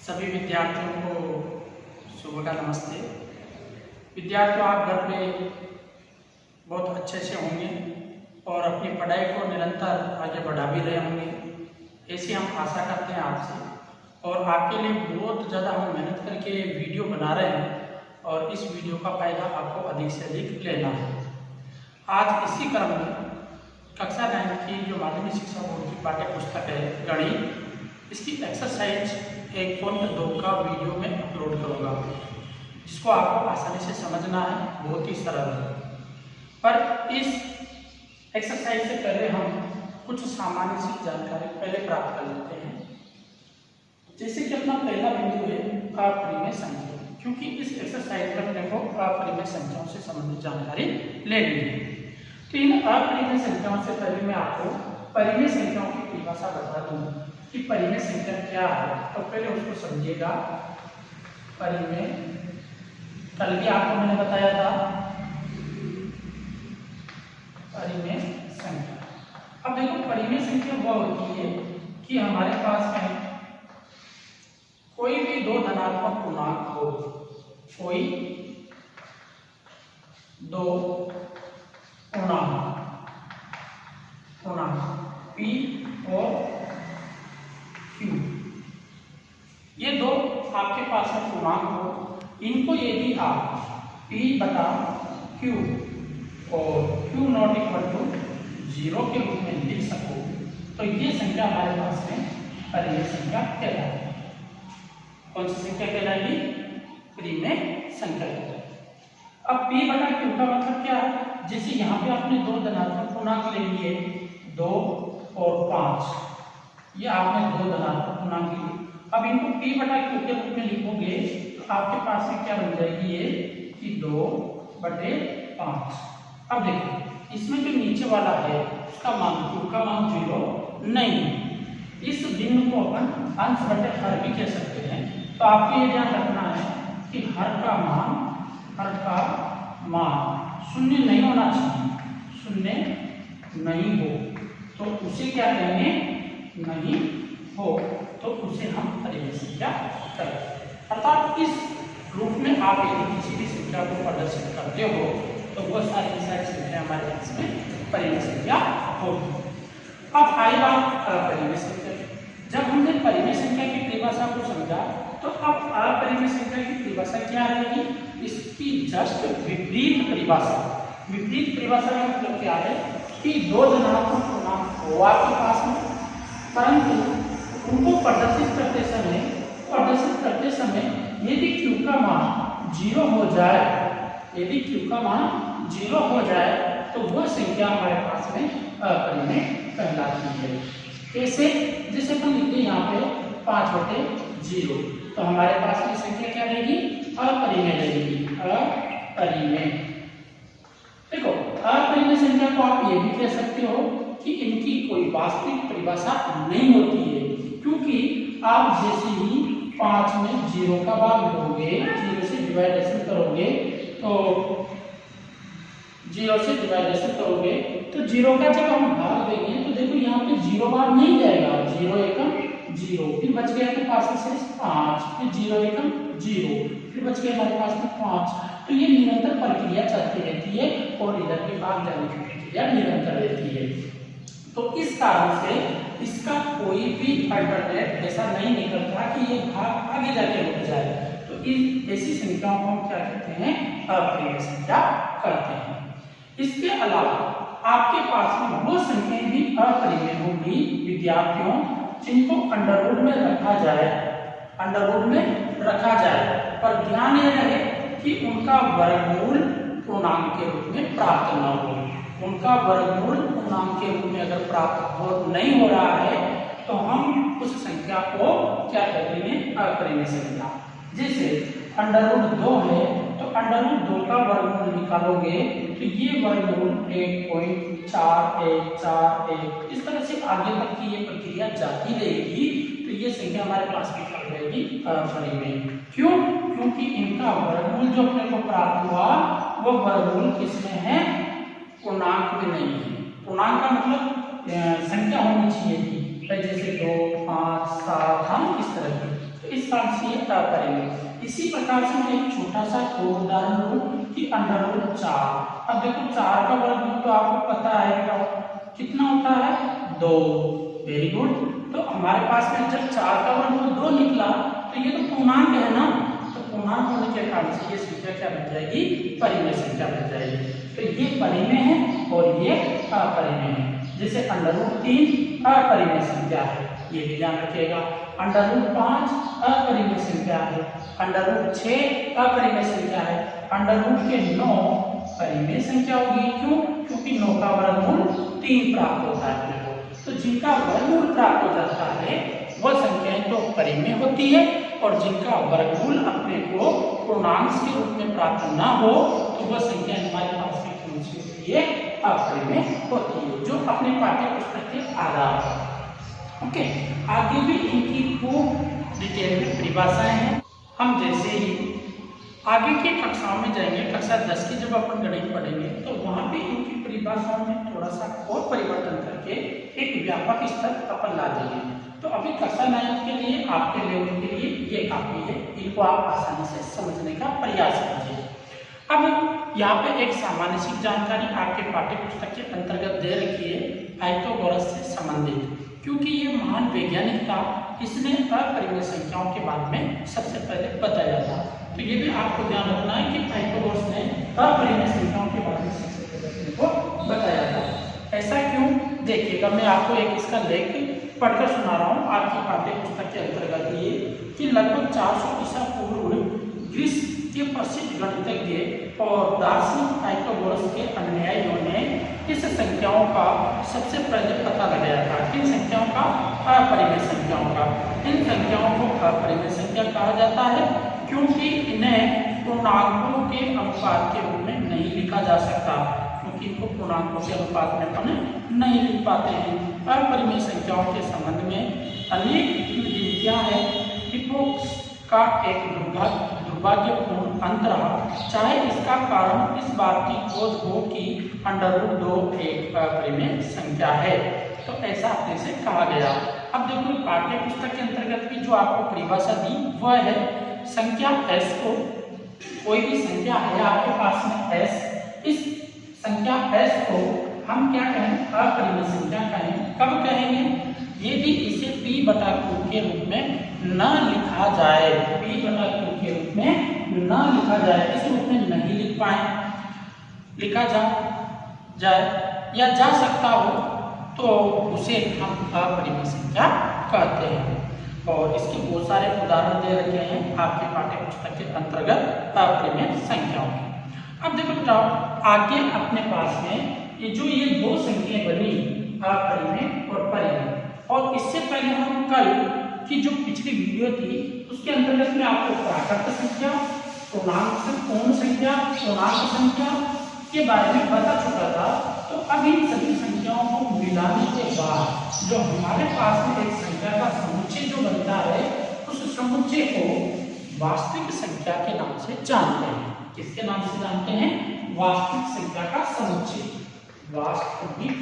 सभी विद्यार्थियों को सुबह का नमस्ते। विद्यार्थियों, आप घर पे बहुत अच्छे से होंगे और अपनी पढ़ाई को निरंतर आगे बढ़ा भी रहे होंगे, ऐसी हम आशा करते हैं आपसे। और आपके लिए बहुत ज़्यादा हम मेहनत करके वीडियो बना रहे हैं और इस वीडियो का फायदा आपको अधिक से अधिक लेना है। आज इसी क्रम में कक्षा 9 की जो माध्यमिक शिक्षा बोर्ड की पाठ्य पुस्तक है गणित, इसकी एक्सरसाइज 1.2 का वीडियो में अपलोड करूँगा, जिसको आपको आसानी से समझना है, बहुत ही सरल है। पर इस एक्सरसाइज से पहले हम कुछ सामान्य सी जानकारी पहले प्राप्त कर लेते हैं। जैसे कि अपना पहला बिंदु है अप्रिमेय संख्या, क्योंकि इस एक्सरसाइज में अपने को अप्रिमेय संख्याओं से संबंधित जानकारी लेनी है। तो इन अप्रिमेय संख्याओं से पहले मैं आपको परिमेय संख्याओं की परिभाषा बता दूं कि परिमेय संख्या क्या है। तो पहले उसको समझिएगा। परिमेय, कल भी आपको मैंने बताया था परिमेय संख्या। अब देखो, परिमेय संख्या वह होती है कि हमारे पास में कोई भी दो धनात्मक पूर्णांक हो, कोई दो पूर्णांक P और Q, ये दो आपके पास में पूर्णांक हो, इनको यदि आप P बटा Q और Q नॉट इक्वल टू 0 के रूप में लिख सको, तो ये संख्या हमारे पास में परिमेय संख्या कहलाएगी। कौन सी संख्या कहलाएगी? परिमेय संख्या कहलाएगी। अब P बटा Q का मतलब क्या है? जैसे यहाँ पे आपने दो धनात्मक पूर्णांक ले लिए, 2 और 5, ये आपने दो धनात्मक पूर्णांक लिए। अब इनको P बटा Q के रूप में लिखोगे तो आपके पास में क्या बन जाएगी ये कि 2/5। अब देखो, इसमें जो नीचे वाला है उसका मान, Q का मान 0 नहीं है। इस बिंदु को अपन अंश बटे हर भी कह सकते हैं। तो आपको ये ध्यान रखना है कि हर का मान शून्य नहीं होना चाहिए। शून्य नहीं हो तो उसे क्या कहेंगे? नहीं हो तो उसे हम परिमेय संख्या करें। अर्थात इस रूप में आप यदि किसी भी संख्या को प्रदर्शित करते हो तो वह सारी संख्या हमारे पास में परिमेय संख्या होगी। अब आई बात परिमेय संख्या। जब हमने परिमेय संख्या की परिभाषा को समझा, तो अब अपरिमेय संख्या की परिभाषा क्या रहेगी? इसकी जस्ट विपरीत परिभाषा। विपरीत परिभाषा का मतलब क्या है कि दो धनात्मक पूर्णांक हो आपके पास में, परंतु उनको प्रदर्शित करते समय यदि Q का मान 0 हो जाए, यदि Q का मान 0 हो जाए तो वह संख्या हमारे पास में अपरिमेय कहलाती है। कैसे? जैसे हम लिखते हैं यहाँ पे 5/0, तो हमारे पास में संख्या क्या रहेगी? अपरिमेय रहेगी। अपरिमेय। देखो, अपरिमेय संख्या को आप ये भी कह सकते हो कि इनकी कोई वास्तविक परिभाषा नहीं होती है, क्योंकि आप जैसे ही 5 में 0 का भाग दोगे, 0 से डिवाइडेशन करोगे, तो 0 से डिवाइडेशन करोगे तो 0 का जब हम भाग देंगे तो देखो यहाँ पे 0 बार नहीं जाएगा। 0 एकम 0, फिर बच गया आपके पास में शेष 5, फिर 0 एकम 0, फिर बच गया हमारे पास में 5। तो ये निरंतर प्रक्रिया चलती रहती है और इधर के भाग जाने की प्रक्रिया निरंतर रहती है। तो इस कारण से इसका कोई भी अल्टरनेट ऐसा नहीं निकलता कि ये भाग आगे जाके रुक जाए। तो इस ऐसी संख्याओं को हम क्या कहते हैं? अपरिमेय संख्या कहते हैं। इसके अलावा आपके पास में वो संख्याएं भी अपरिमेय होंगी विद्यार्थियों, जिनको अंडरवुड में रखा जाए, पर ध्यान ये रहे कि उनका वर्गमूल पूर्णांक के रूप में प्राप्त न हो। उनका वर्गमूल पूर्णांक के रूप में अगर प्राप्त नहीं हो रहा है तो हम उस संख्या को क्या कहते हैं? अपरिमेय संख्या। जैसे √2 है तो √2 का वर्गमूल निकालोगे तो ये वर्गमूल 1.4141, इस तरह से आगे तक की ये प्रक्रिया जाती रहेगी। तो ये संख्या हमारे पास में क्या रहेगी? अपरिमेय। क्यों? क्योंकि इनका वर्गमूल जो अपने को प्राप्त हुआ वो वर्गमूल किसमें है? पूर्णांक में नहीं है। पूर्णांक का मतलब संख्या होनी चाहिए थी, जैसे 2, 5, 7, हम इस तरह की तो इस कारण से ये अपरिमेय। इसी प्रकार से मैं एक छोटा सा और उदाहरण लूं कि √4। अब देखो 4 का वर्गमूल तो आपको पता है कितना होता है 2। Very good. तो हमारे पास में जब 4 का वर्गमूल 2 निकला तो ये तो पूर्णांक है ना, तो पूर्णांक होने के कारण से ये संख्या क्या बन जाएगी, परिमेय संख्या बन जाएगी। तो ये परिमेय है और ये अपरिमेय है। जैसे √3 अपरिमेय संख्या है, ये भी ध्यान रखिएगा। √5 अपरिमेय संख्या है, √6 अपरिमेय संख्या है, √9 परिमेय संख्या होगी। क्यों? क्योंकि 9 का वर्गमूल 3 प्राप्त होता है अपने को। तो जिनका वर्गमूल प्राप्त हो जाता है वह संख्याएं तो परिमेय होती है, और जिनका वर्गमूल अपने को पूर्णांक के रूप में प्राप्त ना हो तो वह संख्या हमारे पास में कौन सी होती है, अपरिमेय होती है, जो अपने पाठ्य पुस्तक के आधार पर। ओके, आगे भी इनकी खूब डिटेल में परिभाषाएं हैं। हम जैसे ही आगे की कक्षाओं में जाएंगे, कक्षा 10 की जब अपन गणित पढ़ेंगे तो वहां पे इनकी परिभाषाओं में थोड़ा सा और परिवर्तन करके एक व्यापक स्तर अपन ला देंगे। तो अभी कक्षा 9 के लिए आपके लेवल के लिए ये काफी है, इनको आप आसानी से समझने का प्रयास कीजिए। अब यहाँ पे एक सामान्य सी जानकारी आपके पाठ्य पुस्तक के अंतर्गत दे रखी है पाइथागोरस से संबंधित, क्योंकि ये महान वैज्ञानिक था, इसने अपरिमेय संख्याओं के बारे में सबसे पहले बताया था। तो ये भी आपको ध्यान रखना है कि पाइथागोरस ने अपरिमेय संख्याओं के बारे में सबसे पहले को बताया था। ऐसा क्यों, देखिएगा, मैं आपको एक इसका लेख पढ़कर सुना रहा हूँ आपकी पाठ्य पुस्तक के अंतर्गत ये कि लगभग 400 ईसा पूर्व ग्रीस के प्रसिद्ध गणितज्ञ और दार्शनिक पाइथागोरस के अनुयायियों ने इस संख्याओं का सबसे पहले पता लगाया था। किन संख्याओं का? अपरिमेय संख्याओं का। इन संख्याओं को अपरिमेय संख्या कहा जाता है क्योंकि इन्हें पूर्णांकों के अनुपात के रूप में नहीं लिखा जा सकता, क्योंकि इनको पूर्णांकों के अनुपात में अपन नहीं लिख पाते हैं। अपरिमेय संख्याओं के संबंध में अनेक गिनतियां हैं। हिप्पोक्रेटिस का एक दुर्भाग्यपूर्ण अंत रहा, चाहे इसका कारण इस बात की खोज हो कि √2 एक अपरिमेय संख्या है। तो ऐसा अपने से कहा गया। अब देखो पाठ्य पुस्तक के अंतर्गत की जो आपको परिभाषा दी वह है संख्या s को, कोई भी संख्या है आपके पास में s, इस संख्या s को हम क्या कहें, अपरिमेय संख्या कहें। कब कहेंगे? यदि इसे p/q के रूप में न लिखा जाए, p/q के रूप में न लिखा जाए, इस रूप में नहीं लिख पाए, लिखा जाए या जा सकता हो तो उसे हम अपरिमेय संख्या कहते हैं। और इसके बहुत सारे उदाहरण दे रखे हैं आपके पाठ्य पुस्तक के अंतर्गत अपरिमेय संख्याओं के। अब देखो आगे अपने पास में ये जो ये दो संख्याएं बनी अपरिमेय और परिमेय, और इससे पहले हम कल की जो पिछली वीडियो थी उसके अंतर्गत में आपको प्राकृत संख्या, पूर्ण संख्या, पूर्णांक संख्या के बारे में बता चुका था। तो अब इन सभी संख्याओं को मिलाने के बाद जो हमारे पास में एक संख्या का समुच्चय जो बनता है, उस समुच्चय को वास्तविक संख्या के नाम से जानते हैं। किसके नाम से जानते हैं? वास्तविक संख्या का समुच्चय। वास्तविक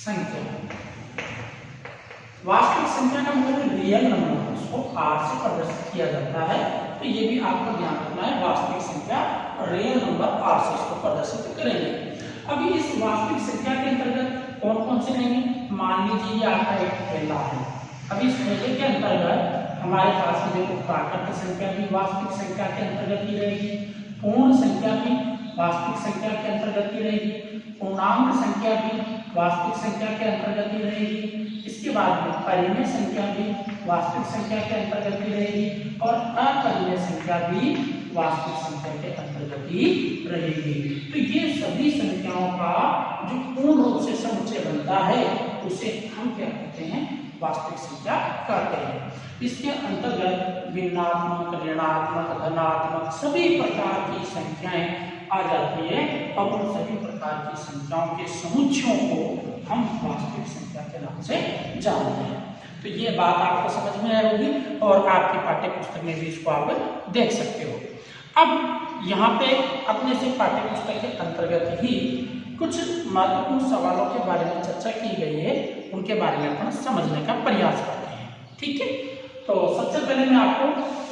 संख्या, वास्तविक संख्या का मतलब रियल नंबर, उसको r से प्रदर्शित किया जाता है। तो ये भी आपको ध्यान रखना है, वास्तविक संख्या रियल नंबर r से इसको प्रदर्शित करेंगे। अभी इस वास्तविक संख्या के अंतर्गत कौन कौन से लेंगे? मान लीजिए ये आपका एक थैला है। अभी इस थैले के अंतर्गत हमारे पास में देखो प्राकृत संख्या भी वास्तविक संख्या के अंतर्गत ही रहेगी, पूर्ण संख्या भी वास्तविक संख्या के अंतर्गत ही रहेगी, पूर्णांक संख्या भी वास्तविक संख्या के अंतर्गत ही रहेगी। इसके बाद में परिमेय संख्या भी वास्तविक संख्या के अंतर्गत ही रहेगी, और अपरिमेय संख्या भी वास्तविक संख्या के अंतर्गत ही रहेगी। तो ये सभी संख्याओं का जो पूर्ण रूप से समुच्चय बनता है उसे हम क्या कहते हैं? वास्तविक संख्या कहते हैं। इसके अंतर्गत भिन्नात्मक, ऋणात्मक, धनात्मक सभी प्रकार की संख्याएं आ जाती है, और उन सभी प्रकार की संख्याओं के समुच्चयों को हम वास्तविक संख्या के नाम से जानते हैं। तो ये बात आपको समझ में आई होगी, और आपके पाठ्य पुस्तक में भी इसको आप देख सकते हो। अब यहाँ पे अपने से पाठ्य पुस्तक के अंतर्गत ही कुछ महत्वपूर्ण सवालों के बारे में चर्चा की गई है, उनके बारे में अपन समझने का प्रयास करते हैं। ठीक। ठीक है, तो सबसे पहले मैं आपको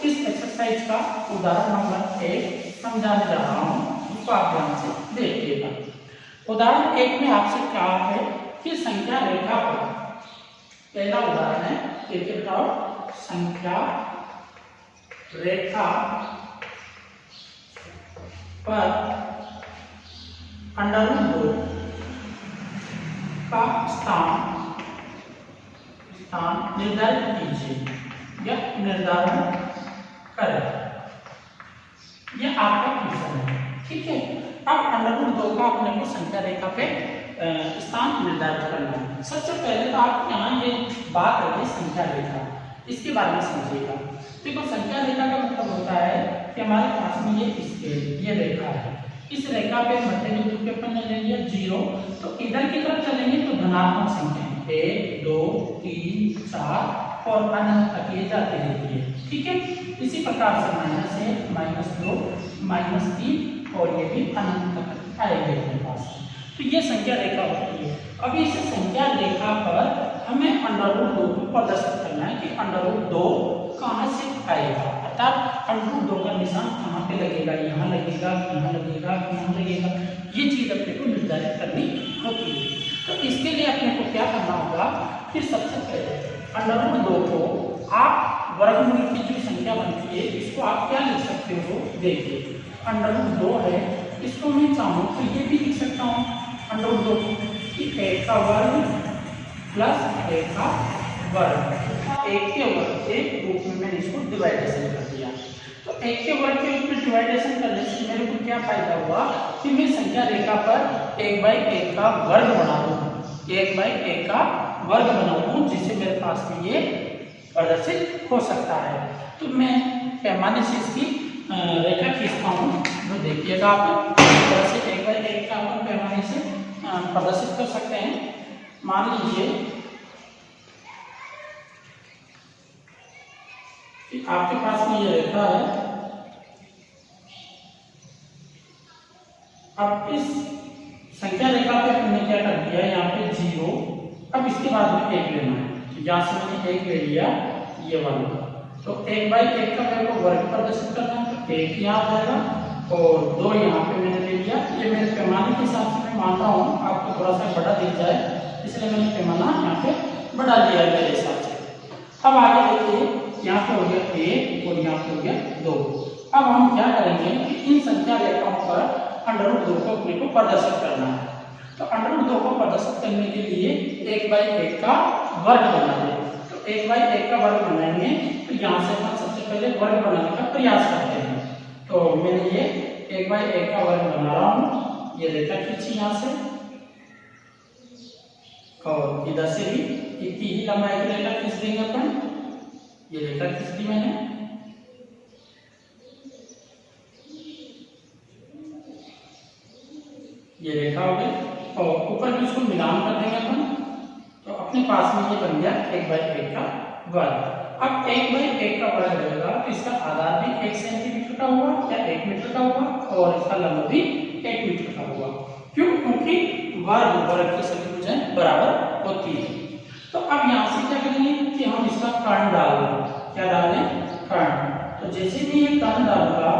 इस एक्सरसाइज का उदाहरण नंबर 1 समझाने जा रहा हूँ, जिसको आप ध्यान से देखिएगा। उदाहरण 1 में आपसे कहा है कि संख्या रेखा पर, पहला उदाहरण है, देखिए बताओ, संख्या रेखा पर √2 का स्थान निर्धारित कीजिए या निर्धारण करें। यह आपका क्वेश्चन है, ठीक है। अब √2 का अपने को संख्या रेखा पे स्थान निर्धारित करना है। सबसे पहले तो आप यहाँ ये बात रखिए संख्या रेखा, इसके बारे में समझिएगा। देखो, संख्या रेखा का मतलब होता है कि हमारे पास में ये रेखा है, इस रेखा पे मध्य बिंदु पे अपन लेंगे 0, तो इधर की तरफ चलेंगे तो धनात्मक संख्या 1 2 3 4 और अनंत तक ये जाती रहती है, ठीक है। इसी प्रकार से -1 -2 -3 और ये भी अनंत तक आएगी अपने पास। तो ये संख्या रेखा होती है। अब इस संख्या रेखा पर हमें √2 को प्रदर्शित करना है कि √2 कहाँ से आएगा, अर्थात √2 का निशान कहाँ पे लगेगा, यहाँ लगेगा, यहाँ लगेगा, यहाँ लगेगा, ये चीज अपने को निर्धारित करनी होती है। तो इसके लिए अपने को क्या करना होगा, फिर सबसे पहले √2 को आप वर्गमूल की जो संख्या बनती है इसको आप क्या लिख सकते हो, देखिए √2 है, इसको मैं चाहूँ तो ये भी लिख सकता हूँ √2 कि 1 का वर्ग प्लस 1 का वर्ग, 1 के वर्ग के रूप में मैंने इसको डिवाइडेशन कर दिया। तो 1 के वर्ग के रूप में डिवाइडेशन करने से मेरे को क्या फायदा हुआ कि मैं संख्या रेखा पर 1/1 का वर्ग बना दूँ, 1/1 का वर्ग बना दूँ, जिससे मेरे पास में ये प्रदर्शित हो सकता है। तो मैं पैमाने से इसकी रेखा खींचता हूँ, जो देखिएगा आप इस तरह से 1/1 का अपन पैमाने से प्रदर्शित कर सकते हैं। मान लीजिए कि आपके पास में ये रेखा है, अब इस संख्या रेखा पे हमने क्या कर दिया, यहाँ पे 0, अब इसके बाद में 1 लेना है, तो यहाँ से मैंने 1 ले लिया, ये वाला, तो 1/1 का मेरे को वर्ग प्रदर्शित करना है, तो 1 यहाँ जाएगा और 2 यहाँ पे मैंने ले लिया। ये मेरे पैमाने के हिसाब से मैं मान रहा हूँ, आपको थोड़ा सा बड़ा दिख जाए इसलिए मैंने पैमाना यहाँ पे बढ़ा लिया है मेरे हिसाब से। अब आगे देखिए, यहाँ पे हो गया 1 और यहाँ पे हो गया 2। अब हम क्या करेंगे कि इन संख्या रेखाओं पर √2 को अपने को प्रदर्शित करना है। तो √2 को प्रदर्शित करने के लिए 1/1 का वर्ग बना दें। तो 1/1 का वर्ग बनाएंगे, तो यहाँ से हम सबसे पहले वर्ग बनाने का प्रयास करते हैं। तो मैंने ये 1/1 का वर्ग बना रहा हूँ, ये रेखा खींची यहाँ से और इधर से भी इतनी ही लंबाई की रेखा खींच देंगे अपन, ये रेखा खींच दी मैंने। ये रेखा हो गई और ऊपर भी इसको मिलान कर देंगे अपन, तो अपने पास में ये बन गया 1/1 का वर्ग। अब 1/1 का वर्ग रहेगा तो इसका आधार भी 1 सेंटीमीटर का हुआ या 1 मीटर का हुआ और इसका लंब भी 1 मीटर का हुआ। क्यों? क्योंकि वर्ग की सभी भुजाएं बराबर होती है। तो अब यहाँ से क्या करेंगे कि हम इसका कर्ण डाल दें। क्या डालें? कर्ण। तो जैसे भी ये कर्ण डालूंगा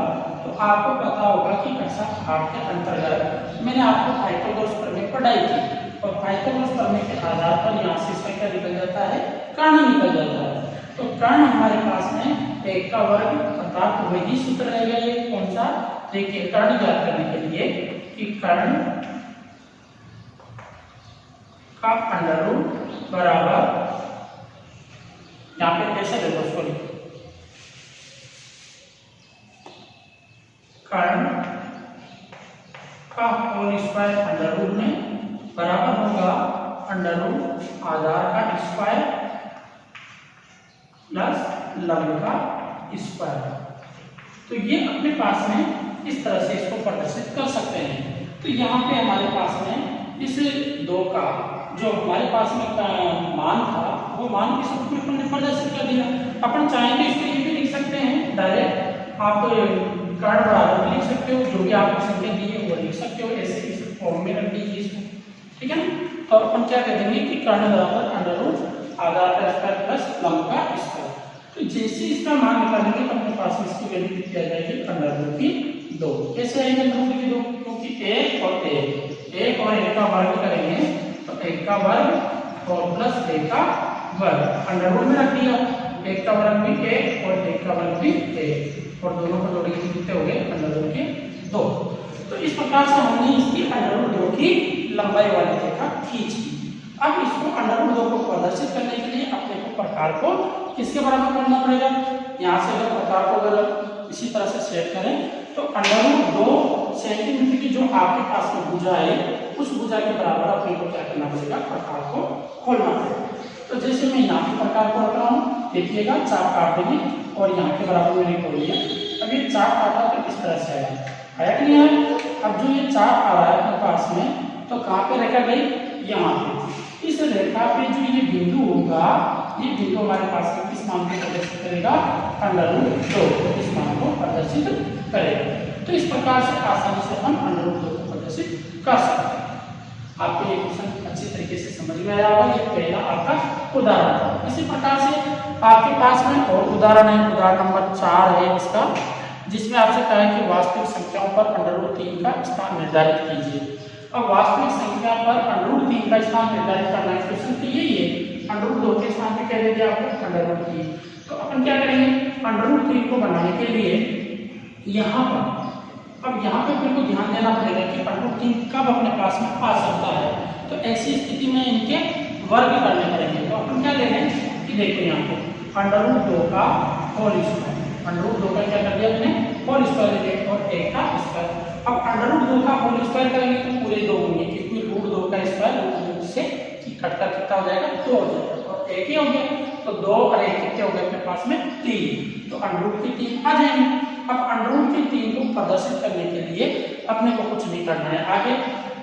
तो आपको पता होगा कि कक्षा 8 के अंतर्गत मैंने आपको पाइथागोरस प्रमेय पढ़ाई थी और पाइथागोरस प्रमेय के आधार पर यहाँ से इसका क्या निकल जाता है? कर्ण निकल जाता है। तो कर्ण हमारे पास में 1 का वर्ग, अर्थात वही सूत्र रहेगा, ये कौन सा? देखिए, कर्ण ज्ञात करने के लिए कि कर्ण का अंडर रूट बराबर, यहाँ पे कैसे देखो उसको, कर्ण का होल स्क्वायर अंडर रूट में बराबर होगा अंडर रूट आधार का स्क्वायर प्लस लंब का स्क्वायर। तो ये अपने पास में इस तरह से इसको प्रदर्शित कर सकते हैं। तो यहाँ पे हमारे पास में इस 2 का जो हमारे पास में मान था वो मान किस रूप में अपन ने प्रदर्शित कर दिया। अपन चाहेंगे इसको ये भी लिख सकते हैं डायरेक्ट, आप कर्ण बराबर भी लिख सकते हो, जो भी आपको संख्या दी है वो लिख सकते हो, ऐसे इस फॉर्म में रख दीजिए इसको, ठीक है ना। तो अपन क्या करेंगे कि कर्ण बराबर अंडर रूट आधार का स्क्वायर प्लस लंब का स्क्वायर। तो जैसे इसका मान निकालेंगे तो अपने पास में इसकी वैल्यू कितनी आ जाएगी, अंडर रूट की 2। कैसे आएंगे अंडर रूट की 2? क्योंकि 1 और 1 और 1 का वर्ग करेंगे तो 1 का वर्ग और प्लस 1 का वर्ग अंडर रूट में रख दिया। 1 का वर्ग भी 1 और 1 का वर्ग भी 1 और दोनों को जोड़ेंगे कितने हो गए, अंडर रूट के 2। तो इस प्रकार से हमने इसकी अंडर रूट 2 की लंबाई वाली रेखा खींच ली। अब इसको अंडर रूट 2 को प्रदर्शित करने के लिए अपने को प्रकार को किसके बराबर करना पड़ेगा। यहाँ से अगर प्रकार को अगर इसी तरह से सेट करें तो अंडर रूट 2 सेंटीमीटर की जो आपके पास में भुजा है उस भुजा के बराबर अपने को क्या करना पड़ेगा, प्रकार को खोलना पड़ेगा। तो जैसे मैं यहाँ के प्रकार को रख रहा हूँ, देखिएगा चाप काट देंगे और यहाँ के बराबर मैंने खोल लिया। अब ये चाप काटा तो किस तरह से आया कि नहीं आया। अब जो ये चाप आ रहा है अपने पास में तो कहाँ पे रेखा गई, यहाँ पे। इस रेखा पे जो ये बिंदु होगा, ये बिंदु हमारे पास में किस मान को प्रदर्शित करेगा, अंडर रूट 2 इस मान को प्रदर्शित करेगा। तो इस प्रकार से आसानी से हम अंडर रूट 2 को प्रदर्शित कर सकते हैं। आपको ये क्वेश्चन अच्छी तरीके से समझ में आया होगा। ये पहला आपका उदाहरण था। इसी प्रकार से आपके पास में और उदाहरण है, उदाहरण नंबर 4 है इसका, जिसमें आपसे कहा है कि वास्तविक संख्याओं पर अंडर रूट 3 का स्थान निर्धारित कीजिए। अब वास्तविक संख्या पर अंडर रूट 3 का स्थान निर्धारित करना है। क्वेश्चन तो यही है, अंडर रूट 2 के स्थान पे कह देंगे आपको अंडर रूट 3। तो अपन क्या करेंगे, अंडर रूट 3 को बनाने के लिए यहाँ पर, अब यहाँ पे बिल्कुल ध्यान देना पड़ेगा कि अंडर रूट 3 कब अपने पास में आ सकता है। तो ऐसी स्थिति में इनके वर्ग करने पड़ेंगे। तो अपन क्या ले रहे हैं कि देखो यहाँ पे अंडर रूट 2 का होल स्क्वायर, अंडर रूट 2 का क्या कर दिया मैंने, होल स्क्वायर ले लिया और 1 का स्क्वायर। अब अंडर रूट 2 का होल स्क्वायर करेंगे तो पूरे 2 होंगे, क्योंकि रूट 2 का स्क्वायर रूट 2 से कटकर कितना हो जाएगा, 2 हो जाएगा और 1 ही हो गया। तो 2 और 1 कितने हो गए अपने पास में, 3। तो अंडर रूट के 3 आ जाएंगे। अब अंडर रूट के 3 को प्रदर्शित करने के लिए अपने को कुछ नहीं करना है। आगे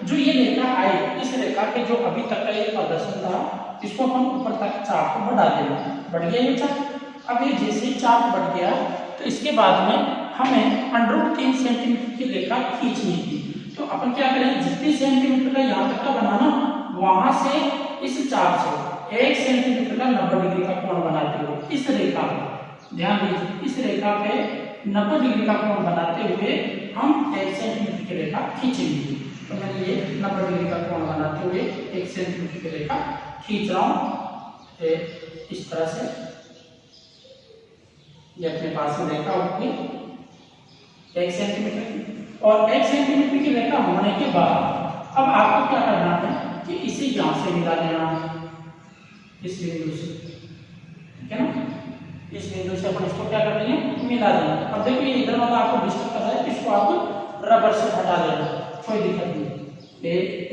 जो ये रेखा आई, इस रेखा के जो अभी तक का ये प्रदर्शन था, इसको हम ऊपर तक चाप को बढ़ा देना। बढ़ गया ये चाप। अब ये जैसे ही चाप बढ़ गया तो इसके बाद में हमें अंडर रूट 3 सेंटीमीटर की रेखा खींचनी थी। तो अपन क्या करें, जितनी सेंटीमीटर का यहाँ तक का बनाना, वहां से इस चाप से 1 सेंटीमीटर का 90 डिग्री का कोण बनाते हुए इस रेखा पे, ध्यान दीजिए, इस रेखा पे 90 डिग्री का कोण बनाते हुए हम 1 सेंटीमीटर की रेखा खींचेंगे। तो मैंने ये 90 डिग्री का कोण बनाते हुए 1 सेंटीमीटर की रेखा खींच रहा हूँ इस तरह से। ये अपने पास में रेखा होगी 1 सेंटीमीटर की, और 1 सेंटीमीटर की रेखा होने के बाद अब आपको क्या करना है कि इसे यहाँ से मिला देना है, इस बिंदु से, ठीक है ना। इस बिंदु से अपन इसको क्या कर देंगे, मिला देंगे। अब देखो ये इधर वाला आपको डिस्टर्ब कर रहा है, इसको आप रबर से हटा देना, कोई दिक्कत नहीं।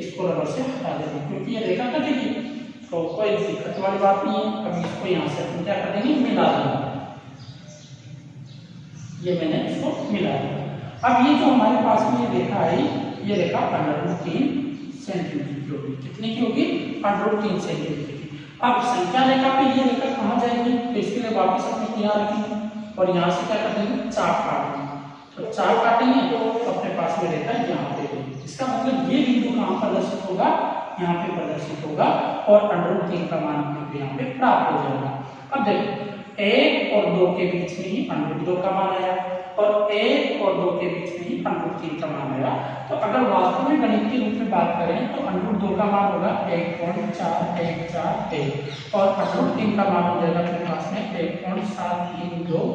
इसको रबर से हटा देना, क्योंकि ये रेखा कटेगी तो कोई दिक्कत वाली बात नहीं है। अब इसको यहाँ से अपन क्या कर देंगे, मिला देंगे। ये मैंने इसको मिला दिया। अब ये जो हमारे पास में ये रेखा आई, ये रेखा अंडर रूट 3 सेंटीमीटर की होगी। कितने की होगी, अंडर रूट 3 सेंटीमीटर की। अब संख्या रेखा पे ये रेखा कहाँ जाएगी, तो इसके लिए वापस अपने यहाँ रखेंगे और यहाँ से क्या कर देंगे, चाप काट देंगे। तो चाप काटेंगे तो अपने पास में रेखा यहाँ पे होगी। इसका मतलब ये बिंदु कहाँ प्रदर्शित होगा, यहाँ पे प्रदर्शित होगा और अंडर रूट 3 का मान हमको यहाँ पे प्राप्त हो जाएगा। अब देखो 1 और 2 के बीच में ही अंडर रूट 2 का मान आया और 1 और 2 के बीच में ही अंडर रूट 3 का मान आया। तो अगर वास्तव में गणित के रूप में बात करें तो अंडर रूट 2 का मान होगा 1.4141 और अंडर रूट 3 का मान हो जाएगा अपने पास में 1.732।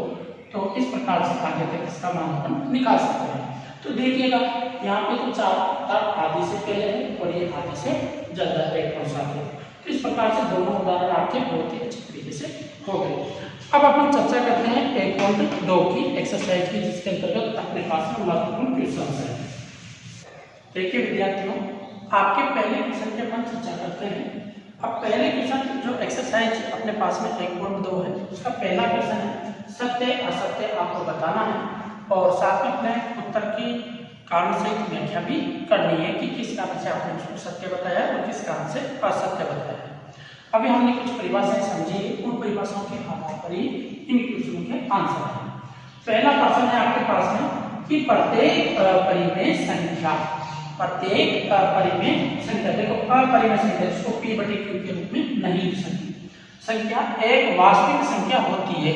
तो इस प्रकार से आगे तक इसका मान अपन निकाल सकते हैं। तो देखिएगा यहाँ पे तो 4 आधी से पहले है और ये आधी से ज्यादा 1.7 है। तो इस प्रकार से दोनों उदाहरण आपके बहुत ही अच्छे तरीके से हो गए। अब अपन चर्चा करते हैं 1.2 की एक्सरसाइज की, जिसके अंतर्गत अपने पास में महत्वपूर्ण क्वेश्चन है। देखिए विद्यार्थियों, आपके पहले क्वेश्चन की अपन चर्चा करते हैं। अब पहले क्वेश्चन जो एक्सरसाइज अपने पास में 1.2 है, उसका पहला क्वेश्चन है सत्य असत्य आपको बताना है और साथ में अपने उत्तर की कारण सहित व्याख्या भी करनी है कि किस कारण से आपने उसको सत्य बताया और किस कारण से असत्य बताया। अभी हमने कुछ परिभाषाएं समझी, उन परिभाषाओं के आधार पर ही इन क्वेश्चनों के आंसर हैं। पहला प्रश्न है आपके पास में कि प्रत्येक परिमेय संख्या, प्रत्येक परिमेय संख्या, देखो अपरिमेय संख्या जिसको p/q के रूप में नहीं लिख सकते, संख्या एक वास्तविक संख्या होती है,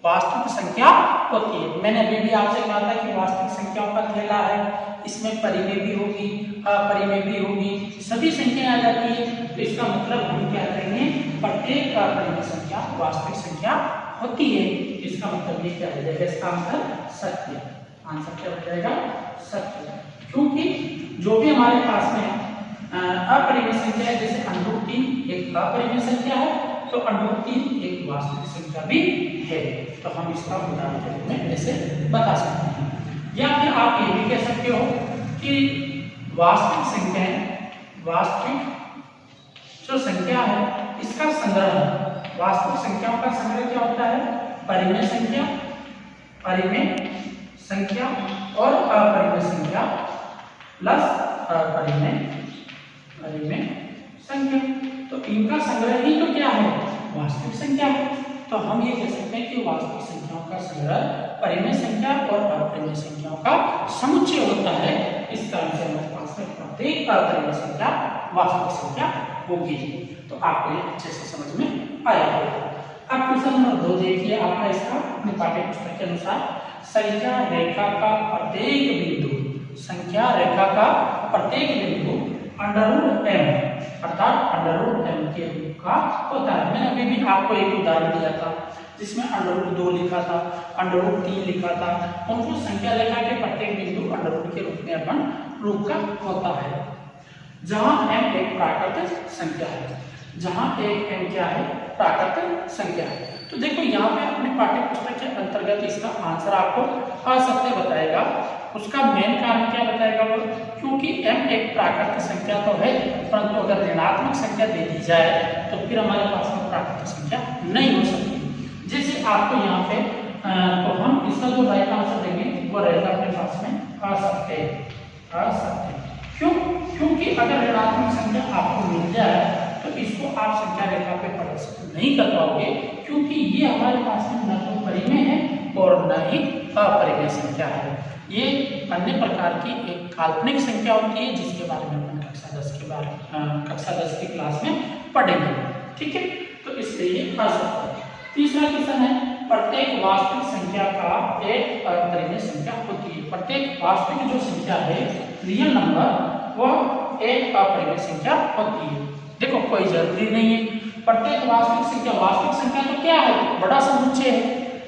वास्तविक संख्या होती है। मैंने अभी भी आपसे कहा था कि वास्तविक संख्याओं का खेला है, इसमें परिमेय भी होगी, अपरिमेय भी होगी, सभी संख्याएं आ जाती है। तो इसका मतलब हम क्या करेंगे, प्रत्येक अपरिमेय संख्या वास्तविक संख्या होती है। इसका मतलब ये क्या हो जाएगा, इसका आंसर सत्य। आंसर क्या हो जाएगा, सत्य। क्योंकि जो भी हमारे पास में अपरिमेय संख्या है, जैसे √3 एक अपरिमेय संख्या है, तो √3 एक वास्तविक संख्या भी है। तो हम इसका उदाहरण के रूप में ऐसे बता सकते हैं। या फिर आप ये भी कह सकते हो कि वास्तविक संख्याएं, वास्तविक जो संख्या है इसका संग्रह, वास्तविक संख्याओं का संग्रह क्या होता है, परिमेय संख्या, परिमेय संख्या और अपरिमेय संख्या प्लस अपरिमेय संख्या। तो इनका संग्रह ही तो क्या है, वास्तविक संख्या है। तो हम ये कह सकते हैं कि वास्तविक संख्याओं का संग्रह परिमेय संख्या और अपरिमेय संख्याओं का समुच्चय होता है। इस कारण से हमारे पास में प्रत्येक अपरिमेय संख्या वास्तविक संख्या होगी। तो आपको ये अच्छे से समझ में आया होगा। अब क्वेश्चन नंबर 2 देखिए आपका, इसका अपने पाठ्य पुस्तक के अनुसार संख्या रेखा का प्रत्येक बिंदु, संख्या रेखा का प्रत्येक बिंदु √m अर्थात √m के रूप का होता है। मैंने अभी भी आपको एक उदाहरण दिया था जिसमें √2 लिखा था, √3 लिखा था। उनको संख्या रेखा के प्रत्येक बिंदु √ के रूप में अपन रूप का होता है। जहां m एक प्राकृतिक संख्या है, जहां एक m क्या है, प्राकृतिक संख्या है। तो देखो यहाँ पे अपने पाठ्य पुस्तक के अंतर्गत इसका आंसर आपको असत्य बताएगा। उसका मेन कारण क्या बताएगा वो, क्योंकि m एक प्राकृतिक संख्या तो है, परंतु अगर ऋणात्मक संख्या दे दी जाए तो फिर हमारे पास में प्राकृतिक संख्या नहीं हो सकती। जैसे आपको यहाँ पे तो हम इसका जो राइट आंसर देंगे वो रहेगा अपने पास में असत्य। असत्य क्यों, क्योंकि अगर ऋणात्मक संख्या आपको मिल जाए तो इसको आप संख्या रेखा पे प्रदर्शित नहीं कर पाओगे, क्योंकि ये हमारे पास में न तो परिमेय है और न ही अपरिमेय संख्या है। ये अन्य प्रकार की एक काल्पनिक संख्या होती है जिसके बारे में अपन कक्षा 10 की क्लास में पढ़ेंगे। ठीक है, तो इसलिए ये असत्य है। तीसरा क्वेश्चन है, प्रत्येक वास्तविक संख्या का एक अपरिमेय संख्या होती है। प्रत्येक वास्तविक जो संख्या है, रियल नंबर, वो एक अपरिमेय संख्या होती है। देखो कोई जरूरी नहीं है, प्रत्येक वास्तविक संख्या तो क्या है, बड़ा समुच्चय है,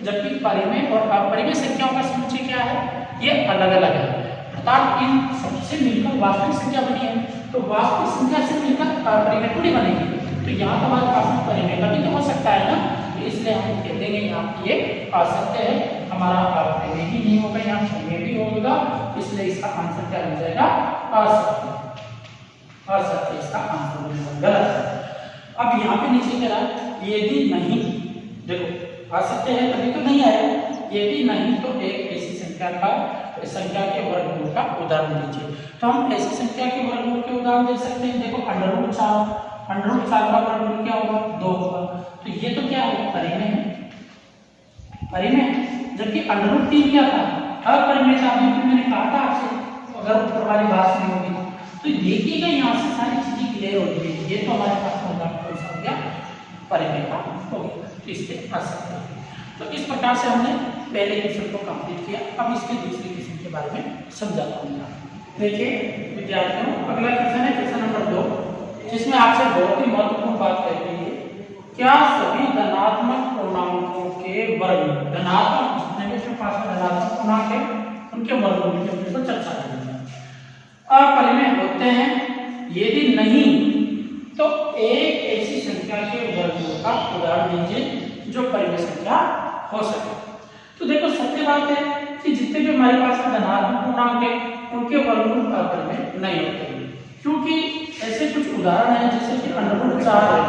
जबकि परिमेय और अपरिमेय संख्याओं का समुच्चय क्या है, ये अलग अलग है। अर्थात इन सबसे मिलकर वास्तविक संख्या बनी है, तो वास्तविक संख्या से मिलकर अपरिमेय थोड़ी बनेगी। तो यहाँ तो हमारे पास में परिमेय का भी तो हो सकता है ना, तो इसलिए हम कह देंगे यहाँ ये असत्य है, हमारा अपरिमेय ही नहीं होगा, यहाँ परिमेय भी होगा, इसलिए इसका आंसर क्या हो जाएगा, असत्य। असत्य इसका आंसर होगा, गलत है। अब यहाँ पे नीचे कह रहा है यदि नहीं, देखो असत्य है तभी तो नहीं आया, यदि नहीं तो एक ऐसी संख्या के वर्गमूल का उदाहरण दीजिए। तो हम ऐसी संख्या के वर्गमूल के उदाहरण दे सकते हैं। देखो √4 का वर्गमूल क्या होगा, 2 होगा। तो ये तो क्या है, परिमेय है, परिमेय है। जबकि √3 क्या था, अपरिमेय था। अभी मैंने कहा था आपसे, अगर ऊपर वाली बात सुनी होगी तो देखिएगा यहाँ से सारी चीजें क्लियर होती है। ये तो हमारे पास होगा कौन सा हो गया, परिमेय का हो गया, तो इसके असत्य। तो इस प्रकार से हमने पहले क्वेश्चन को कंप्लीट किया। अब इसके दूसरे क्वेश्चन के बारे में समझाता हूँ। देखिए विद्यार्थियों, अगला क्वेश्चन है क्वेश्चन नंबर 2, जिसमें आपसे बहुत ही महत्वपूर्ण बात कही गई है, क्या सभी धनात्मक पूर्णांकों के वर्गमूल, धनात्मक जितने भी इसके पास धनात्मक पूर्णांक है उनके वर्गमूल के ऊपर चर्चा करेंगे, अपरिमेय होते हैं? यदि नहीं तो एक ऐसी संख्या के वर्गमूल का उदाहरण दीजिए जो परिमेय संख्या हो सके। तो देखो सत्य बात है कि जितने भी हमारे पास धनात्मक पूर्णांक है उनके वर्गमूल अपरिमेय नहीं होते, क्योंकि ऐसे कुछ उदाहरण हैं जैसे कि √4 है,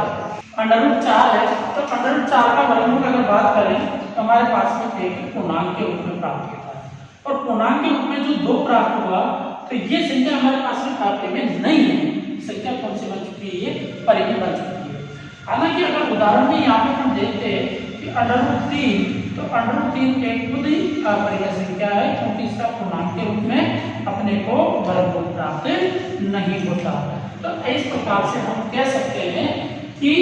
√4 है, तो √4 का वर्गमूल अगर बात करें तो हमारे पास में एक पूर्णांक के रूप में प्राप्त होता है, और पूर्णांक के रूप में जो 2 प्राप्त हुआ तो ये संख्या हमारे पास में अपरिमेय नहीं है। संख्या कौन सी बन चुकी है, ये परिमेय बन चुकी है। हालांकि अगर उदाहरण में यहाँ पे हम देखते हैं कि √3, तो √3 एक खुद ही अपरिमेय संख्या है, क्योंकि इसका पूर्णांक के रूप में अपने को वर्गमूल प्राप्त नहीं होता। तो इस प्रकार से हम कह सकते हैं कि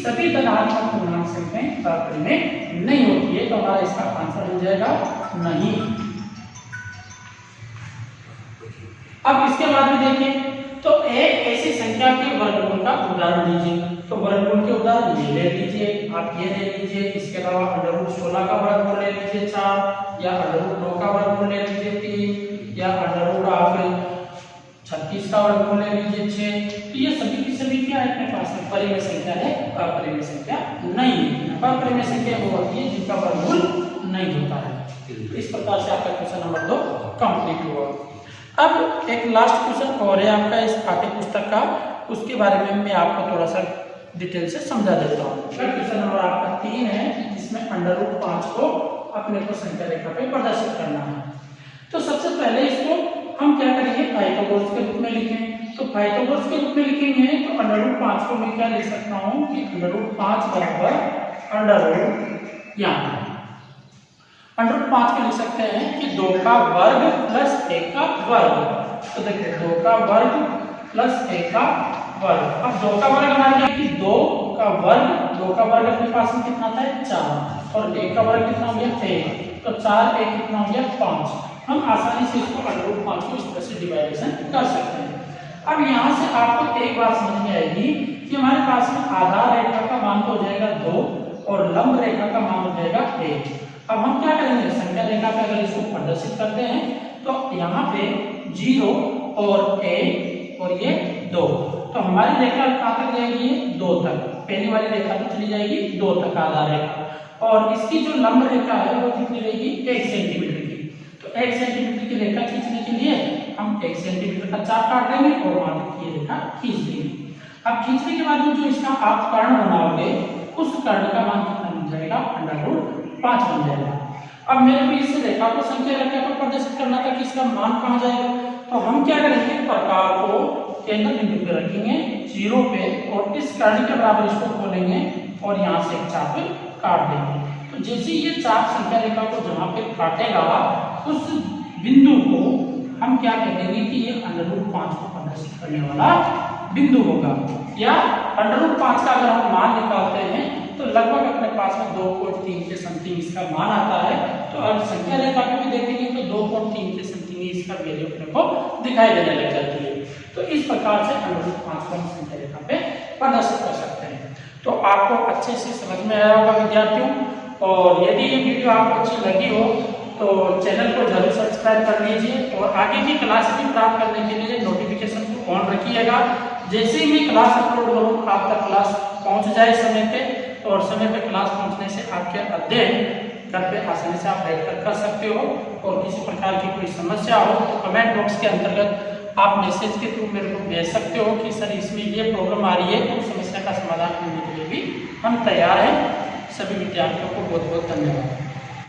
सभी धनात्मक पूर्णांक संख्याएं अपरिमेय नहीं होती है, तो हमारा इसका आंसर हो जाएगा नहीं। अब इसके बाद में देखें तो एक ऐसी संख्या के वर्गमूल का उदाहरण लीजिए। तो वर्गमूल के उदाहरण ये ले लीजिए, आप ये ले लीजिए, इसके अलावा √16 का वर्गमूल ले लीजिए 4, या √9 का वर्गमूल ले लीजिए 3, या √36 का वर्गमूल ले लीजिए 6। तो ये सभी की सभी क्या है अपने पास में परिमेय संख्या है, अपरिमेय संख्या नहीं है। अपरिमेय संख्या वो होती है जिनका वर्गमूल नहीं होता है। इस प्रकार से आपका क्वेश्चन नंबर 2 कंप्लीट हुआ। अब एक लास्ट क्वेश्चन और है आपका इस पाठ्य पुस्तक का, उसके बारे में मैं आपको थोड़ा सा डिटेल से समझा देता हूँ। क्वेश्चन नंबर आपका 3 है, जिसमें √5 को अपने को संख्या रेखा पे प्रदर्शित करना है। तो सबसे पहले इसको हम क्या करेंगे, पाइथागोरस के रूप में लिखें। तो पाइथागोरस के रूप में लिखेंगे तो √5 को मैं क्या लिख सकता हूँ कि √5 बराबर यहाँ √5 को लिख सकते हैं कि 2 का वर्ग प्लस 1 का वर्ग। तो देखिए 2 का वर्ग प्लस 1 का वर्ग। अब 2 का वर्ग हमारे क्या कि 2 का वर्ग अपने पास में कितना था 4, और 1 का वर्ग कितना हो गया 1, तो 4 1 कितना हो गया 5। हम आसानी से इसको √5 को इस तरह से डिवाइडेशन कर सकते हैं। अब यहाँ से आपको एक बात समझ में आएगी कि हमारे पास में आधार रेखा का मान तो हो जाएगा 2 और लंब रेखा का मान हो जाएगा 1। अब हम क्या करेंगे, संख्या रेखा पे अगर इसको प्रदर्शित करते हैं तो यहाँ पे 0 और 1 और ये 2, तो हमारी रेखा कहाँ तक जाएगी, 2 तक। पहली वाली रेखा तो चली जाएगी 2 तक आधार रेखा, और इसकी जो लंब रेखा है वो कितनी रहेगी 1 सेंटीमीटर की। तो 1 सेंटीमीटर की रेखा खींचने के लिए हम 1 सेंटीमीटर का चाप काट देंगे और वहां तक ये रेखा खींच देंगे। अब खींचने के बाद में जो इसका आप कर्ण बनाओगे उस कर्ण का मान कितना बन जाएगा, √5 बन जाएगा। अब मेरे को इस रेखा को संख्या रेखा पर प्रदर्शित करना था कि इसका मान कहाँ जाएगा, तो हम क्या करेंगे, प्रकार को केंद्र बिंदु पे रखेंगे 0 पे, और इस कर्ण के बराबर इसको खोलेंगे और यहाँ से एक चाप काट देंगे। तो जैसे ये चाप संख्या रेखा को जहाँ पे काटेगा उस बिंदु को हम क्या कह देंगे कि ये √5 को प्रदर्शित करने वाला बिंदु होगा। या √5 का अगर हम मान निकालते हैं तो लगभग अपने पास में 2.3 के समथिंग इसका मान आता है। तो अब संख्या रेखा पे भी देखेंगे तो 2.3 के समथिंग इसका वैल्यू अपने को दिखाई देने लग जाती है। तो इस प्रकार से √5 को हम संख्या रेखा पे प्रदर्शित कर सकते हैं। तो आपको अच्छे से समझ में आया होगा विद्यार्थियों, और यदि ये वीडियो आपको अच्छी लगी हो तो चैनल को जरूर सब्सक्राइब कर लीजिए, और आगे की क्लास भी प्राप्त करने के लिए नोटिफिकेशन को ऑन रखिएगा। जैसे ही मैं क्लास अपलोड करूँ आप तक क्लास पहुँच जाए समय पे, और समय पे क्लास पहुँचने से आपके अध्ययन घर पे आसानी से आप बैठ कर सकते हो। और किसी प्रकार की कोई समस्या हो तो कमेंट बॉक्स के अंतर्गत आप मैसेज के थ्रू मेरे को भेज सकते हो कि सर इसमें ये प्रॉब्लम आ रही है, तो समस्या का समाधान करने के लिए भी हम तैयार हैं। सभी विद्यार्थियों को बहुत बहुत धन्यवाद।